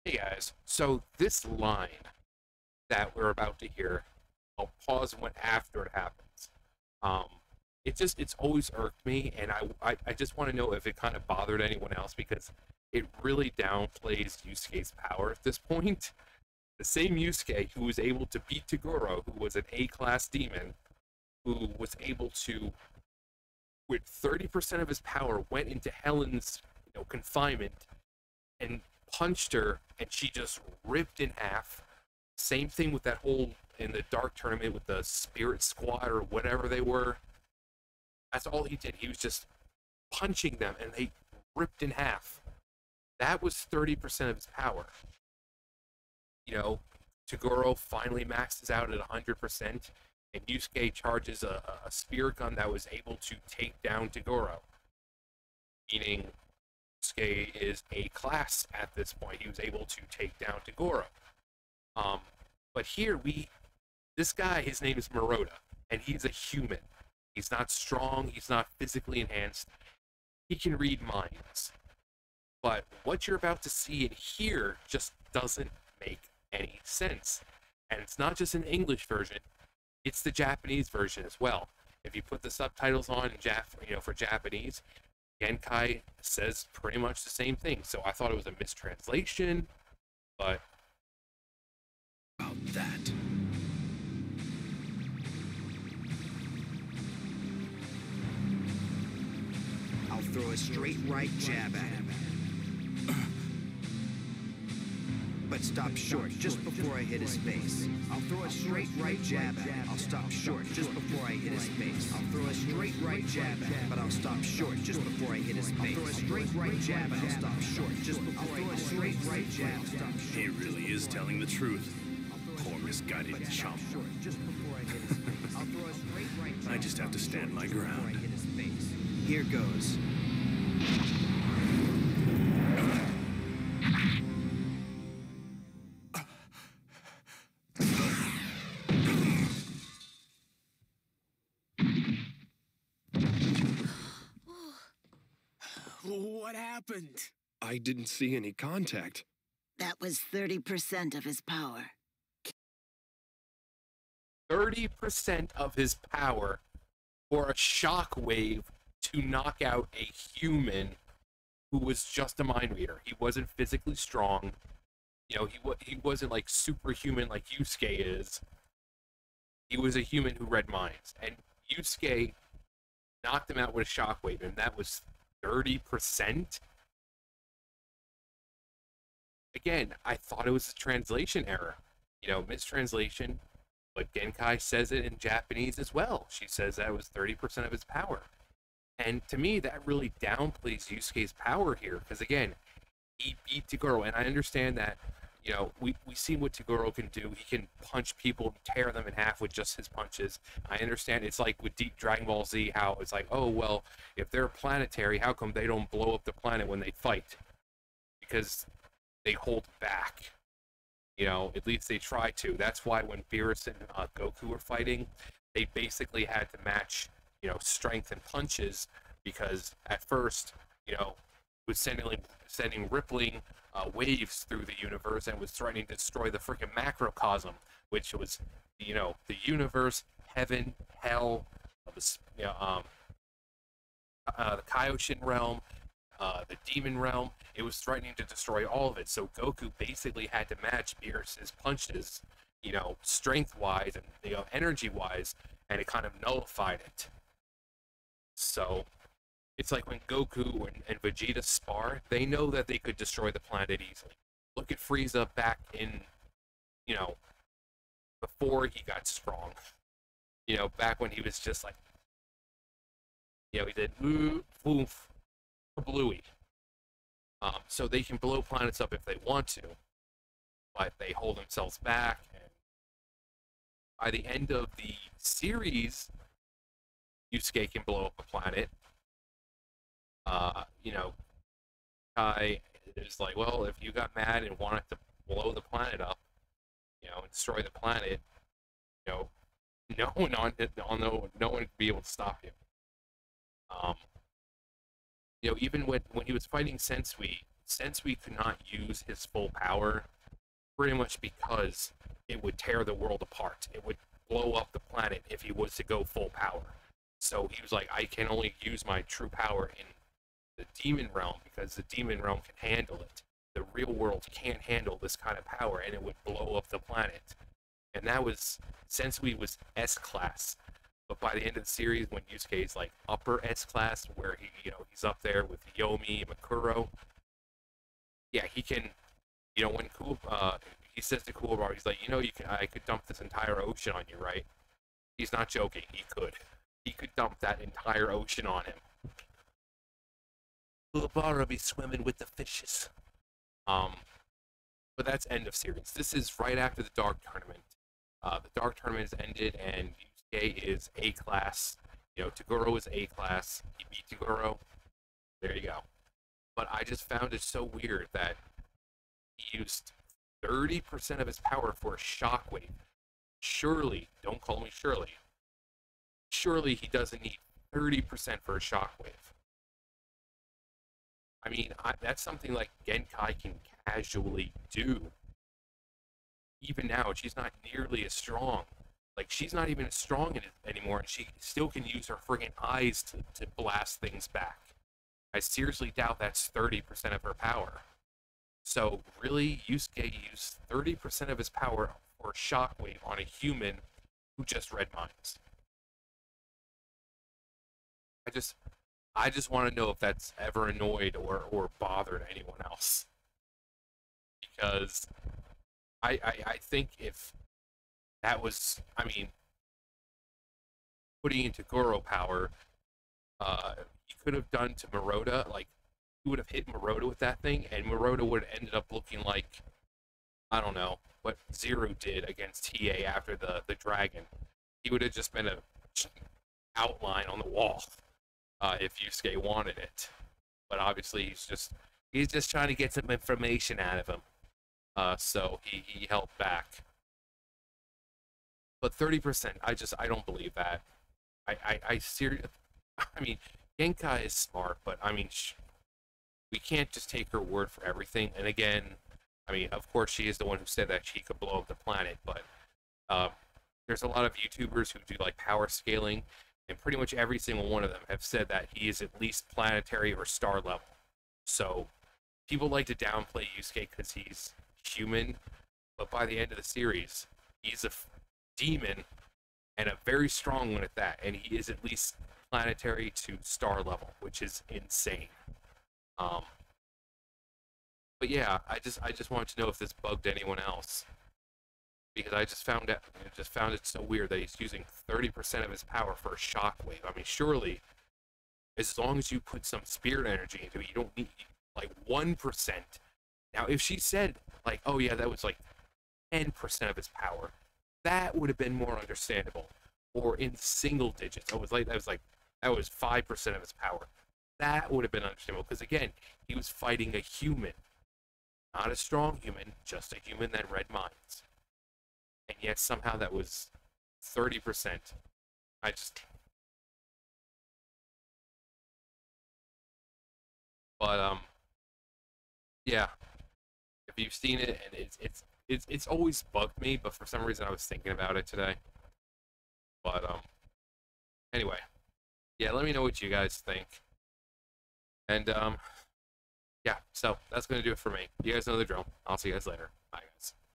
Hey guys, so this line that we're about to hear, I'll pause when after it happens. Um, it's always irked me, and I just want to know if it kind of bothered anyone else because it really downplays Yusuke's power at this point. The same Yusuke who was able to beat Toguro, who was an A-class demon, who was able to, with 30% of his power, went into Helen's confinement and punched her, and she just ripped in half. Same thing with that whole in the Dark Tournament with the Spirit Squad or whatever they were. That's all he did. He was just punching them, and they ripped in half. That was 30% of his power. You know, Toguro finally maxes out at 100%, and Yusuke charges a spear gun that was able to take down Toguro, meaning Yusuke is A class at this point. He was able to take down Toguro. Um, but here this guy, his name is Maroda, and he's a human. He's not strong. He's not physically enhanced. He can read minds. But what you're about to see and hear just doesn't make any sense. And it's not just an English version; it's the Japanese version as well. If you put the subtitles on for Japanese, Genkai says pretty much the same thing. So I thought it was a mistranslation, but about that. I'll throw a straight right jab at him. But stop short just before I hit his face. I'll throw a straight right jab at him. I'll stop short just before I hit his face. I'll throw a straight right jab at him, but I'll stop short just before I hit his face. I'll throw a straight right jab and I'll stop short just before I hit his face. Right jab, stop short. He really is telling the truth. Poor misguided chump. I just have to stand my ground. Here goes. What happened? I didn't see any contact. That was 30% of his power. 30% of his power for a shockwave to knock out a human who was just a mind reader. He wasn't physically strong. He wasn't like superhuman like Yusuke is. He was a human who read minds. And Yusuke knocked him out with a shockwave, and that was 30%? Again, I thought it was a translation error. Mistranslation, but Genkai says it in Japanese as well. She says that was 30% of his power. And to me, that really downplays Yusuke's power here, because again, he beat Toguro, and I understand that, we see what Toguro can do. He can punch people, tear them in half with just his punches. I understand it's like with Deep Dragon Ball Z, how it's like, oh, well, if they're planetary, how come they don't blow up the planet when they fight? Because they hold back. At least they try to. That's why when Beerus and Goku were fighting, they basically had to match, strength and punches, because at first, was sending rippling waves through the universe and was threatening to destroy the freaking macrocosm, which was, the universe, heaven, hell, the Kaioshin realm, the demon realm. It was threatening to destroy all of it. So Goku basically had to match Beerus's punches, strength-wise and energy-wise, and it kind of nullified it. So it's like when Goku and Vegeta spar, they know that they could destroy the planet easily. Look at Frieza back in, before he got strong. Back when he was just like, he did oof, bluey. So they can blow planets up if they want to, but they hold themselves back. And by the end of the series, Yusuke can blow up a planet. Kai is like, well, if you got mad and wanted to blow the planet up, and destroy the planet, no one could be able to stop you. Even when he was fighting Sensui since we could not use his full power, pretty much because it would tear the world apart. It would blow up the planet if he was to go full power. So he was like, I can only use my true power in the demon realm because the demon realm can handle it. The real world can't handle this kind of power, and it would blow up the planet. And that was since we was S class. But by the end of the series, when Yusuke is like upper S class, where he's up there with Yomi and Makuro, yeah, he can, when he says to Kuwabara, he's like, I could dump this entire ocean on you, right? He's not joking. He could dump that entire ocean on him. Kuwabara be swimming with the fishes. But that's end of series. This is right after the Dark Tournament. The Dark Tournament has ended, and Yusuke is A class. Toguro is A class. He beat Toguro. There you go. But I just found it so weird that he used 30% of his power for a shockwave. Surely, don't call me Shirley. Surely he doesn't need 30% for a shockwave. I mean, that's something like Genkai can casually do. Even now, she's not nearly as strong. Like, she's not even as strong anymore, and she still can use her friggin' eyes to blast things back. I seriously doubt that's 30% of her power. So, really, Yusuke used 30% of his power for a shockwave on a human who just read minds. I just want to know if that's ever annoyed or bothered anyone else. Because I think if that was, putting into Goro power, he could have done to Maroda, like, he would have hit Maroda with that thing, and Maroda would have ended up looking like, I don't know, what Zero did against TA after the dragon. He would have just been a outline on the wall, if Yusuke wanted it. But obviously he's just trying to get some information out of him. So he held back. But 30%, I don't believe that. I seriously, Genkai is smart, but we can't just take her word for everything. And again, of course she is the one who said that she could blow up the planet, but there's a lot of YouTubers who do like power scaling, and pretty much every single one of them have said that he is at least planetary or star level. So people like to downplay Yusuke because he's human, but by the end of the series, he's a demon, and a very strong one at that, and he is at least planetary to star level, which is insane. But yeah, I just wanted to know if this bugged anyone else, because I just found it so weird that he's using 30% of his power for a shockwave. Surely, as long as you put some spirit energy into it, you don't need like 1%. Now, if she said like, oh yeah, that was like 10% of his power, that would have been more understandable. Or in single digits, that was 5% of his power. That would have been understandable, because again, he was fighting a human, not a strong human, just a human that read minds. And yet somehow that was 30%. But yeah, if you've seen it, and it's always bugged me, but for some reason I was thinking about it today. But anyway, yeah, let me know what you guys think. And yeah, so that's gonna do it for me. You guys know the drill. I'll see you guys later. Bye.